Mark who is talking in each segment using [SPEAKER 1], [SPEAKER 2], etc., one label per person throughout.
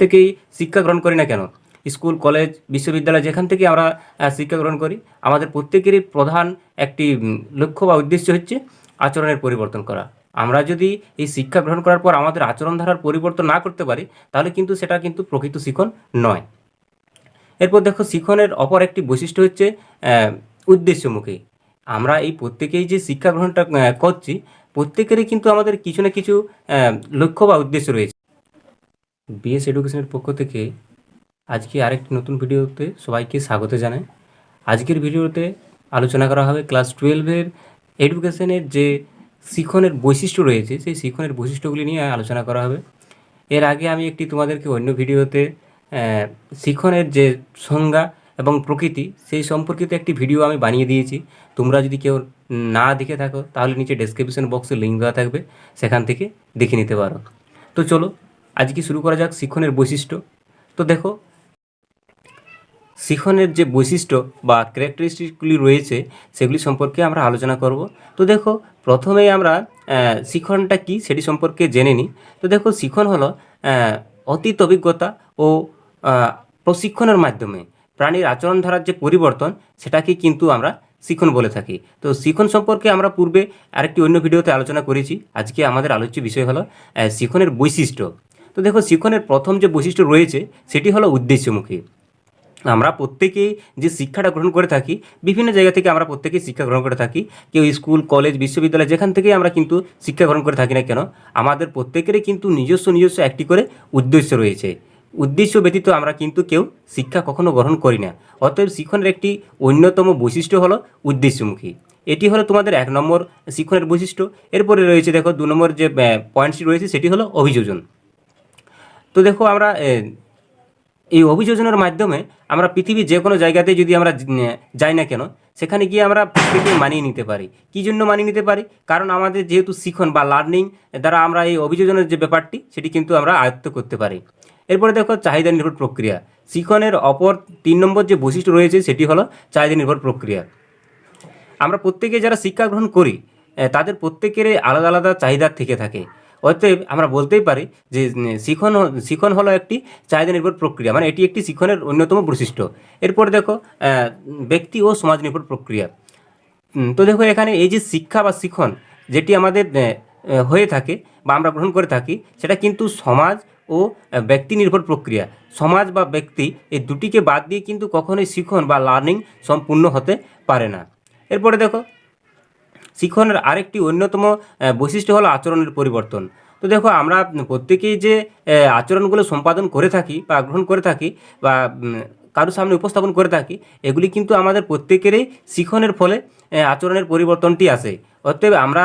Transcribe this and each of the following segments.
[SPEAKER 1] থেকেই শিক্ষা গ্রহণ করি না কেন, স্কুল কলেজ বিশ্ববিদ্যালয় যেখান থেকে আমরা শিক্ষা গ্রহণ করি, আমাদের প্রত্যেকেরই প্রধান একটি লক্ষ্য বা উদ্দেশ্য হচ্ছে আচরণের পরিবর্তন করা। আমরা যদি এই শিক্ষা গ্রহণ করার পর আমাদের আচরণ ধারার পরিবর্তন না করতে পারি, তাহলে কিন্তু সেটা কিন্তু প্রকৃত শিখন নয়। এরপর দেখো, শিখনের অপর একটি বৈশিষ্ট্য হচ্ছে উদ্দেশ্যমুখী। আমরা এই প্রত্যেকেই যে শিক্ষা গ্রহণটা করছি, প্রত্যেকেরই কিন্তু আমাদের কিছু না কিছু লক্ষ্য বা উদ্দেশ্য রয়েছে। বিএস এডুকেশনের পক্ষ থেকে আজকে আরেকটি নতুন ভিডিওতে সবাইকে স্বাগত জানাই। আজকের ভিডিওতে আলোচনা করা হবে ক্লাস 12-এর এডুকেশনের যে শিখনের বৈশিষ্ট্য রয়েছে, সেই শিখনের বৈশিষ্ট্যগুলি নিয়ে আলোচনা করা হবে। এর আগে আমি একটি তোমাদেরকে অন্য ভিডিওতে শিখনের যে সংজ্ঞা এবং প্রকৃতি সেই সম্পর্কিত একটি ভিডিও আমি বানিয়ে দিয়েছি। তোমরা যদি কেউ না দেখে থাকো, তাহলে নিচে ডেসক্রিপশন বক্সে লিঙ্ক দেওয়া থাকবে, সেখান থেকে দেখে নিতে পারো। তো চলো আজকে শুরু করা যাক শিখনের বৈশিষ্ট্য। তো দেখো, শিখনের যে বৈশিষ্ট্য বা ক্যারেক্টারিস্টিকগুলি রয়েছে, সেগুলি সম্পর্কে আমরা আলোচনা করব। তো দেখো, প্রথমেই আমরা শিখনটা কি সেটি সম্পর্কে জেনে নিই। তো দেখো, শিখন হলো অতীত অভিজ্ঞতা ও প্রশিক্ষণের মাধ্যমে প্রাণীর আচরণ ধারার যে পরিবর্তন, সেটাকে কিন্তু আমরা শিখন বলে থাকি। তো শিখন সম্পর্কে আমরা পূর্বে আরেকটি অন্য ভিডিওতে আলোচনা করেছি। আজকে আমাদের আলোচ্য বিষয় হলো শিখনের বৈশিষ্ট্য। তো দেখো, শিখনের প্রথম যে বৈশিষ্ট্য রয়েছে সেটি হলো উদ্দেশ্যমুখী। আমরা প্রত্যেকেই যে শিক্ষাটা গ্রহণ করে থাকি, বিভিন্ন জায়গা থেকে আমরা প্রত্যেকেই শিক্ষা গ্রহণ করে থাকি। কেউ স্কুল কলেজ বিশ্ববিদ্যালয় যেখান থেকেই আমরা কিন্তু শিক্ষা গ্রহণ করে থাকি না কেন, আমাদের প্রত্যেকেরই কিন্তু নিজস্ব একটি করে উদ্দেশ্য রয়েছে। উদ্দেশ্য ব্যতীত আমরা কিন্তু কেউ শিক্ষা কখনো গ্রহণ করি না। অতএব শিখনের একটি অন্যতম বৈশিষ্ট্য হলো উদ্দেশ্যমুখী। এটি হলো তোমাদের 1 নম্বর শিখনের বৈশিষ্ট্য। এরপরে রয়েছে দেখো 2 নম্বর যে পয়েন্টটি রয়েছে সেটি হলো অভিযোজন। তো দেখো, আমরা এই অভিযোজনের মাধ্যমে আমরা পৃথিবীর যে কোনো জায়গাতে যদি আমরা যাই না কেন, সেখানে গিয়ে আমরা প্রত্যেকে মানিয়ে নিতে পারি। কী জন্য মানিয়ে নিতে পারি? কারণ আমাদের যেহেতু শিখন বা লার্নিং দ্বারা আমরা এই অভিযোজনের যে ব্যাপারটি, সেটি কিন্তু আমরা আয়ত্ত করতে পারি। এরপরে দেখো, চাহিদা নির্ভর প্রক্রিয়া। শিখনের অপর 3 নম্বর যে বৈশিষ্ট্য রয়েছে সেটি হলো চাহিদা নির্ভর প্রক্রিয়া। আমরা প্রত্যেকে যারা শিক্ষা গ্রহণ করি, তাদের প্রত্যেকেরই আলাদা আলাদা চাহিদা থেকে থাকে। অতএব আমরা বলতেই পারি যে শিখন হলো একটি চাহিদা নির্ভর প্রক্রিয়া, মানে এটি একটি শিখনের অন্যতম বৈশিষ্ট্য। এরপর দেখো, ব্যক্তি ও সমাজ নির্ভর প্রক্রিয়া। তো দেখো, এখানে এই যে শিক্ষা বা শিখন যেটি আমাদের হয়ে থাকে বা আমরা গ্রহণ করে থাকি, সেটা কিন্তু সমাজ ও ব্যক্তি নির্ভর প্রক্রিয়া। সমাজ বা ব্যক্তি এই দুটিকে বাদ দিয়ে কিন্তু কখনোই শিখন বা লার্নিং সম্পূর্ণ হতে পারে না। এরপরে দেখো, শিখনের আরেকটি অন্যতম বৈশিষ্ট্য হলো আচরণের পরিবর্তন। তো দেখো, আমরা প্রত্যেকেই যে আচরণগুলো সম্পাদন করে থাকি বা গ্রহণ করে থাকি বা কারোর সামনে উপস্থাপন করে থাকি, এগুলি কিন্তু আমাদের প্রত্যেকেরই শিখনের ফলে আচরণের পরিবর্তনটি আসে। অতএব আমরা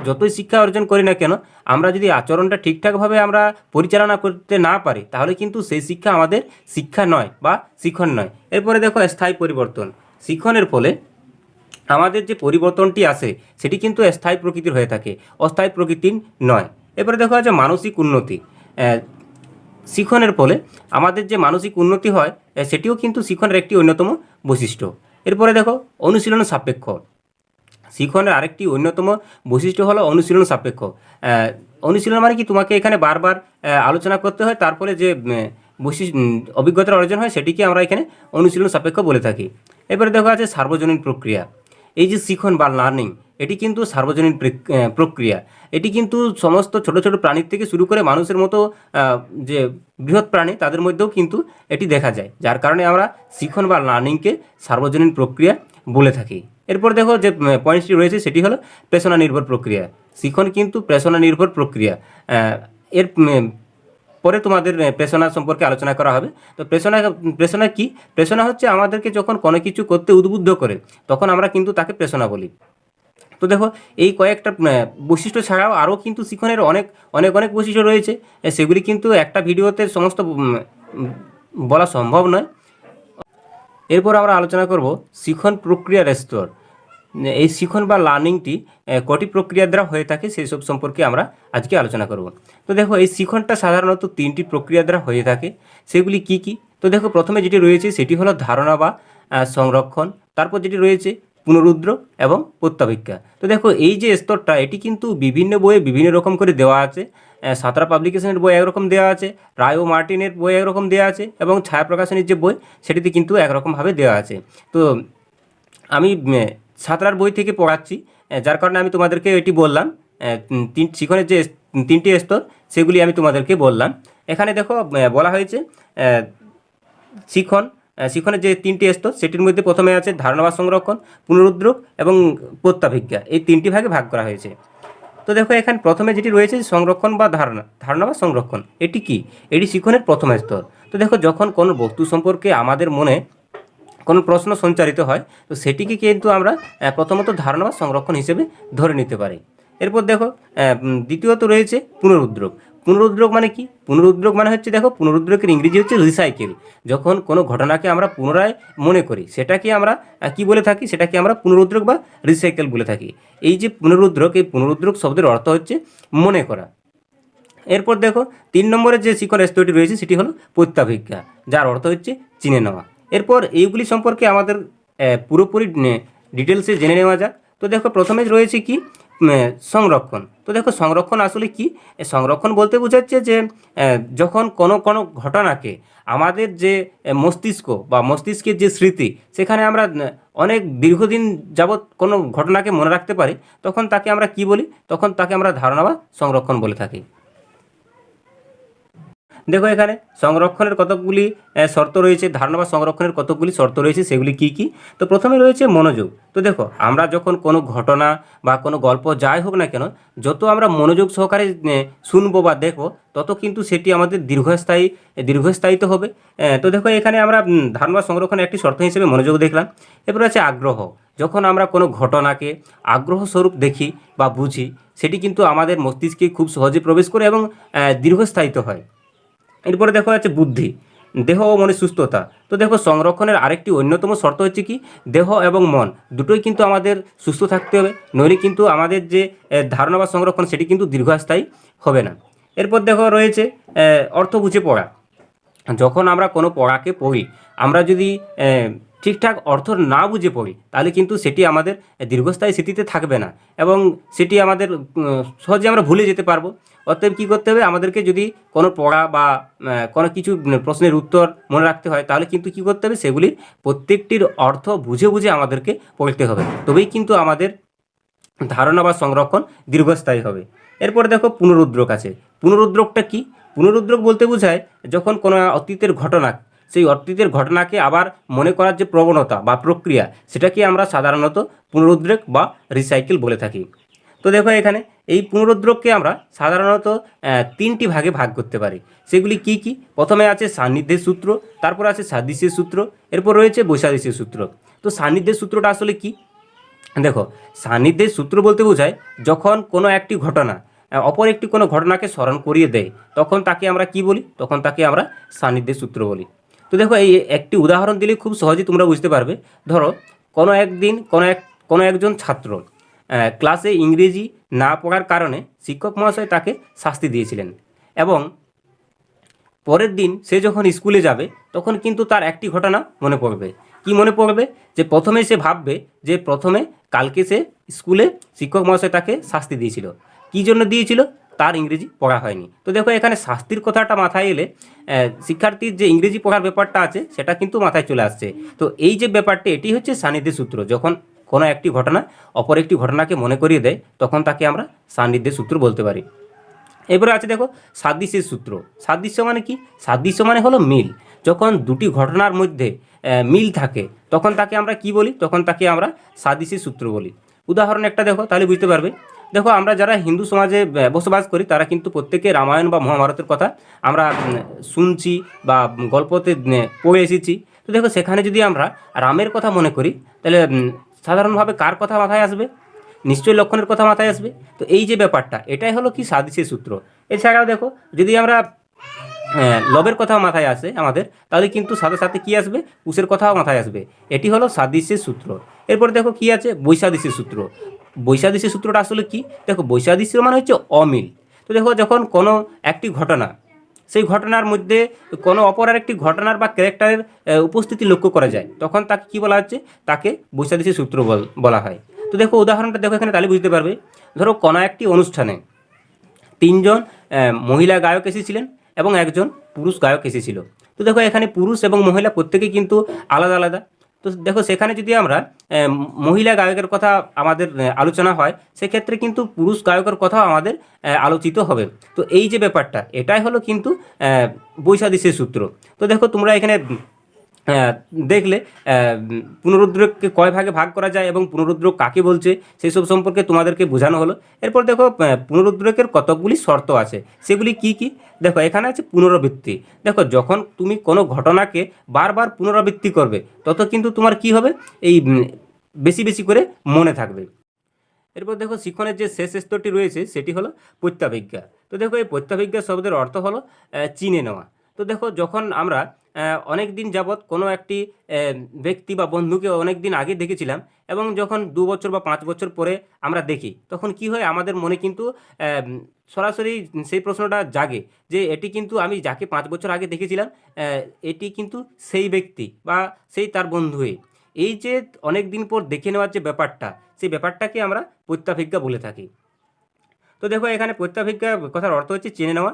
[SPEAKER 1] যতই শিক্ষা অর্জন করি না কেন, আমরা যদি আচরণটা ঠিকঠাকভাবে আমরা পরিচালনা করতে না পারি, তাহলে কিন্তু সেই শিক্ষা আমাদের শিক্ষা নয় বা শিখন নয়। এরপরে দেখো, স্থায়ী পরিবর্তন। শিখনের ফলে আমাদের যে পরিবর্তনটি আসে, সেটি কিন্তু স্থায়ী প্রকৃতির হয়ে থাকে, অস্থায়ী প্রকৃতির নয়। এরপরে দেখো আছে মানসিক উন্নতি। শিখনের ফলে আমাদের যে মানসিক উন্নতি হয়, সেটিও কিন্তু শিখনের একটি অন্যতম বৈশিষ্ট্য। এরপরে দেখো, অনুশীলন সাপেক্ষ। শিখনের আরেকটি অন্যতম বৈশিষ্ট্য হলো অনুশীলন সাপেক্ষ। অনুশীলন মানে কি, তোমাকে এখানে বারবার আলোচনা করতে হয়, তারপরে যে অভিজ্ঞতার অর্জন হয়, সেটিকে আমরা এখানে অনুশীলন সাপেক্ষ বলে থাকি। এবারে দেখো আছে সার্বজনীন প্রক্রিয়া। এই যে শিখন বা লার্নিং, এটি কিন্তু সার্বজনীন প্রক্রিয়া। এটি কিন্তু সমস্ত ছোট ছোট প্রাণীর থেকে শুরু করে মানুষের মতো যে বৃহৎ প্রাণী, তাদের মধ্যেও কিন্তু এটি দেখা যায়, যার কারণে আমরা শিখন বা লার্নিংকে সার্বজনীন প্রক্রিয়া বলে থাকি। এরপর দেখো, যে পয়েন্টটি রয়েছে সেটি হলো প্রেষণা নির্ভর প্রক্রিয়া। শিখন কিন্তু প্রেষণা নির্ভর প্রক্রিয়া। এর পরে তোমাদের প্রেষণা সম্পর্কে আলোচনা করা হবে। তো প্রেষণা কি? প্রেষণা হচ্ছে আমাদেরকে যখন কোনো কিছু করতে উদ্বুদ্ধ করে, তখন আমরা কিন্তু তাকে প্রেষণা বলি। তো দেখো, এই কয়েকটা বৈশিষ্ট্য ছাড়াও আরও কিন্তু শিখনের অনেক অনেক অনেক বৈশিষ্ট্য রয়েছে। সেগুলি কিন্তু একটা ভিডিওতে সমস্ত বলা সম্ভব নয়। এরপর আমরা আলোচনা করব শিখন প্রক্রিয়ার স্তর। এই শিখন বা লার্নিংটি কটি প্রক্রিয়ার দ্বারা হয়ে থাকে, সেই সব সম্পর্কে আমরা আজকে আলোচনা করব। তো দেখো, এই শিখনটা সাধারণত 3টি প্রক্রিয়া দ্বারা হয়ে থাকে। সেগুলি কি কি? তো দেখো, প্রথমে যেটি রয়েছে সেটি হলো ধারণা বা সংরক্ষণ। তারপর যেটি রয়েছে পুনরুদ্র এবং প্রত্যাবৃত্তি। তো দেখো, এই যে স্তরটা, এটি কিন্তু বিভিন্ন বইয়ে বিভিন্ন রকম করে দেওয়া আছে। সাঁতরা পাবলিকেশনের বই একরকম দেওয়া আছে, রায় ও মার্টিনের বই একরকম দেওয়া আছে, এবং ছায়া প্রকাশনীর যে বই সেটিতে কিন্তু একরকমভাবে দেওয়া আছে। তো আমি সাঁতরার বই থেকে পড়াচ্ছি, যার কারণে আমি তোমাদেরকে এটি বললাম। শিখনের যে 3টি স্তর সেগুলি আমি তোমাদেরকে বললাম। এখানে দেখো বলা হয়েছে শিখনের যে 3টি স্তর সেটির মধ্যে প্রথমে আছে ধারণা বা সংরক্ষণ, পুনরুদ্যোগ এবং প্রত্যাভিজ্ঞা, এই 3টি ভাগে ভাগ করা হয়েছে। তো দেখো এখানে প্রথমে যেটি রয়েছে সংরক্ষণ বা ধারণা বা সংরক্ষণ, এটি কি? এটি শিখনের প্রথম স্তর। তো দেখো যখন কোনো বস্তু সম্পর্কে আমাদের মনে কোনো প্রশ্ন সঞ্চারিত হয়, তো সেটিকে কিন্তু আমরা প্রথমত ধারণা বা সংরক্ষণ হিসেবে ধরে নিতে পারি। এরপর দেখো দ্বিতীয়ত রয়েছে পুনরুদ্যোগ। পুনরুদ্যোগ মানে কি? পুনরুদ্যোগ মানে হচ্ছে, দেখো পুনরুদ্যোগের ইংরেজি হচ্ছে রিসাইকেল। যখন কোনো ঘটনাকে আমরা পুনরায় মনে করি সেটাকে আমরা কি বলে থাকি? সেটাকে আমরা পুনরুদ্যোগ বা রিসাইকেল বলে থাকি। এই যে পুনরুদ্যোগ, এই পুনরুদ্যোগ শব্দের অর্থ হচ্ছে মনে করা। এরপর দেখো 3 নম্বরের যে শিখন স্তরটি রয়েছে সেটি হলো প্রত্যাভিজ্ঞা, যার অর্থ হচ্ছে চিনে নেওয়া। এরপর এইগুলি সম্পর্কে আমাদের পুরোপুরি ডিটেলসে জেনে নেওয়া যাক। তো দেখো প্রথমে রয়েছে কি? সংরক্ষণ। তো দেখো সংরক্ষণ আসলে কি? সংরক্ষণ বলতে বোঝাচ্ছে যে যখন কোনো ঘটনাকে আমাদের যে মস্তিষ্ক বা মস্তিষ্কের যে স্মৃতি, সেখানে আমরা অনেক দীর্ঘদিন যাবৎ কোনো ঘটনাকে মনে রাখতে পারি, তখন তাকে আমরা কি বলি? তখন তাকে আমরা ধারণা বা সংরক্ষণ বলে থাকি। দেখো এখানে সংরক্ষণের কতকগুলি শর্ত রয়েছে, ধারণা বা সংরক্ষণের কতকগুলি শর্ত রয়েছে, সেগুলি কি কি? তো প্রথমে রয়েছে মনোযোগ। তো দেখো আমরা যখন কোনো ঘটনা বা কোনো গল্প যাই হোক না কেন, যত আমরা মনোযোগ সহকারে শুনবো বা দেখবো, তত কিন্তু সেটি আমাদের দীর্ঘস্থায়িত হবে। তো দেখো এখানে আমরা ধারণা বা সংরক্ষণের একটি শর্ত হিসেবে মনোযোগ দেখলাম। এরপর আছে আগ্রহ। যখন আমরা কোনো ঘটনাকে আগ্রহ স্বরূপ দেখি বা বুঝি, সেটি কিন্তু আমাদের মস্তিষ্কে খুব সহজে প্রবেশ করে এবং দীর্ঘস্থায়িত হয়। এরপরে দেখো আছে বুদ্ধি, দেহ ও মনের সুস্থতা। তো দেখো সংরক্ষণের আরেকটি অন্যতম শর্ত হচ্ছে কি? দেহ এবং মন দুটোই কিন্তু আমাদের সুস্থ থাকতে হবে, নইলে কিন্তু আমাদের যে ধারণা বা সংরক্ষণ সেটি কিন্তু দীর্ঘস্থায়ী হবে না। এরপর দেখো রয়েছে অর্থ বুঝে পড়া। যখন আমরা কোনো পড়াকে পড়ি, আমরা যদি ঠিকঠাক অর্থ না বুঝে পড়ি, তাহলে কিন্তু সেটি আমাদের দীর্ঘস্থায়ী স্মৃতিতে থাকবে না, এবং সেটি আমাদের সহজে আমরা ভুলে যেতে পারবো। অতএব কী করতে হবে? আমাদেরকে যদি কোনো পড়া বা কোনো কিছু প্রশ্নের উত্তর মনে রাখতে হয়, তাহলে কিন্তু কী করতে হবে? সেগুলির প্রত্যেকটির অর্থ বুঝে বুঝে আমাদেরকে পড়তে হবে, তবেই কিন্তু আমাদের ধারণা বা সংরক্ষণ দীর্ঘস্থায়ী হবে। এরপরে দেখো পুনরুদ্যোগ আছে। পুনরুদ্যোগটা কি? পুনরুদ্যোগ বলতে বোঝায় যখন কোনো অতীতের ঘটনা, সেই অতীতের ঘটনাকে আবার মনে করার যে প্রবণতা বা প্রক্রিয়া, সেটাকে আমরা সাধারণত পুনরুদ্যোগ বা রিসাইকেল বলে থাকি। তো দেখো এখানে এই পুনরুদ্যোগকে আমরা সাধারণত 3টি ভাগে ভাগ করতে পারি। সেগুলি কি কি? প্রথমে আছে সান্নিধ্যের সূত্র, তারপর আছে সাদৃশ্যের সূত্র, এরপর রয়েছে বৈসাদৃশ্যের সূত্র। তো সান্নিধ্যের সূত্রটা আসলে কি? দেখো সান্নিধ্যের সূত্র বলতে বোঝায় যখন কোনো একটি ঘটনা অপর একটি কোনো ঘটনাকে স্মরণ করিয়ে দেয়, তখন তাকে আমরা কি বলি? তখন তাকে আমরা সান্নিধ্যের সূত্র বলি। তো দেখো এই একটি উদাহরণ দিলে খুব সহজেই তোমরা বুঝতে পারবে। ধরো কোনো একদিন কোনো একজন ছাত্র ক্লাসে ইংরেজি না পড়ার কারণে শিক্ষক মহাশয় তাকে শাস্তি দিয়েছিলেন, এবং পরের দিন সে যখন স্কুলে যাবে, তখন কিন্তু তার একটি ঘটনা মনে পড়বে। কি মনে পড়বে? যে প্রথমে সে ভাববে যে প্রথমে কালকে সে স্কুলে শিক্ষক মহাশয় তাকে শাস্তি দিয়েছিল। কী জন্য দিয়েছিল? তার ইংরেজি পড়া হয়নি। তো দেখো এখানে শাস্তির কথাটা মাথায় এলে শিক্ষার্থীর যে ইংরেজি পড়ার ব্যাপারটা আছে সেটা কিন্তু মাথায় চলে আসছে। তো এই যে ব্যাপারটি, এটি হচ্ছে সান্নিধ্যের সূত্র। যখন কোনো একটি ঘটনা অপর একটি ঘটনাকে মনে করিয়ে দেয়, তখন তাকে আমরা সান্নিধ্যের সূত্র বলতে পারি। এবারে আছে দেখো সাদৃশ্যের সূত্র। সাদৃশ্য মানে কি? সাদৃশ্য মানে হলো মিল। যখন দুটি ঘটনার মধ্যে মিল থাকে, তখন তাকে আমরা কি বলি? তখন তাকে আমরা সাদৃশ্যের সূত্র বলি। উদাহরণ একটা দেখো, তাহলে বুঝতে পারবে। দেখো আমরা যারা হিন্দু সমাজে বসবাস করি, তারা কিন্তু প্রত্যেকে রামায়ণ বা মহাভারতের কথা আমরা শুনছি বা গল্পতে পড়ে এসেছি। তো দেখো সেখানে যদি আমরা রামের কথা মনে করি, তাহলে সাধারণভাবে কার কথা মাথায় আসবে? নিশ্চয়ই লক্ষণের কথা মাথায় আসবে। তো এই যে ব্যাপারটা, এটাই হলো কি সাদৃশ্যের সূত্র। এছাড়াও দেখো যদি আমরা লবের কথা মাথায় আসে আমাদের, তাহলে কিন্তু সাথে সাথে কী আসবে? কুশের কথাও মাথায় আসবে। এটি হলো সাদৃশ্যের সূত্র। এরপর দেখো কি আছে? বৈসাদৃশ্যের সূত্র। বৈসাদৃশ্যের সূত্রটা আসলে কি? দেখো বৈসাদৃশ্য মানে হচ্ছে অমিল। তো দেখো যখন কোনো একটি ঘটনা, সেই ঘটনার মধ্যে কোনো অপর আরেকটি ঘটনার বা ক্যারেক্টারের উপস্থিতি লক্ষ্য করা যায়, তখন তাকে কী বলা হচ্ছে? তাকে বৈসাদৃশ্যের সূত্র বলা হয়। তো দেখো উদাহরণটা দেখো এখানে, তাহলে বুঝতে পারবে। ধরো কোনো একটি অনুষ্ঠানে 3জন মহিলা গায়ক এসেছিলেন এবং একজন পুরুষ গায়ক এসেছিল। তো দেখো এখানে পুরুষ এবং মহিলা প্রত্যেকেই কিন্তু আলাদা আলাদা। তো দেখো সেখানে যদি আমরা মহিলা গায়কের কথা আমাদের আলোচনা হয়, সেক্ষেত্রে কিন্তু পুরুষ গায়কের কথাও আমাদের আলোচিত হবে। তো এই যে ব্যাপারটা, এটাই হলো কিন্তু বৈসাদৃশ্যের সূত্র। তো দেখো তোমরা এখানে দেখলে পুনরুদ্রেককে কয় ভাগে ভাগ করা যায় এবং পুনরুদ্রেক কাকে বলছে সেই সব সম্পর্কে তোমাদেরকে বোঝানো হলো। এরপর দেখো পুনরুদ্রেকের কতকগুলি শর্ত আছে, সেগুলি কি কি? দেখো এখানে আছে পুনরাবৃত্তি। দেখো যখন তুমি কোনো ঘটনাকে বারবার পুনরাবৃত্তি করবে, তত কিন্তু তোমার কি হবে, এই বেশি বেশি করে মনে থাকবে। এরপর দেখো শিক্ষণের যে শেষ স্তরটি রয়েছে সেটি হলো প্রত্যাভিজ্ঞা। তো দেখো এই প্রত্যাভিজ্ঞা শব্দের অর্থ হলো চিনে নেওয়া। তো দেখো যখন আমরা অনেক দিন যাবৎ কোনো একটি ব্যক্তি বা বন্ধুকে অনেক দিন আগে দেখেছিলাম এবং যখন 2 বছর বা 5 বছর পরে আমরা দেখি, তখন কি হয়, আমাদের মনে কিন্তু সরাসরি সেই প্রশ্নটা জাগে যে এটি কিন্তু আমি যাকে 5 বছর আগে দেখেছিলাম, এটি কিন্তু সেই ব্যক্তি বা সেই তার বন্ধুই। এই যে অনেক দিন পর দেখে নেওয়ার যে ব্যাপারটা, সেই ব্যাপারটাকে আমরা প্রত্যাভিজ্ঞা বলে থাকি। তো দেখো এখানে প্রত্যাভিজ্ঞা কথার অর্থ হচ্ছে চিনে নেওয়া।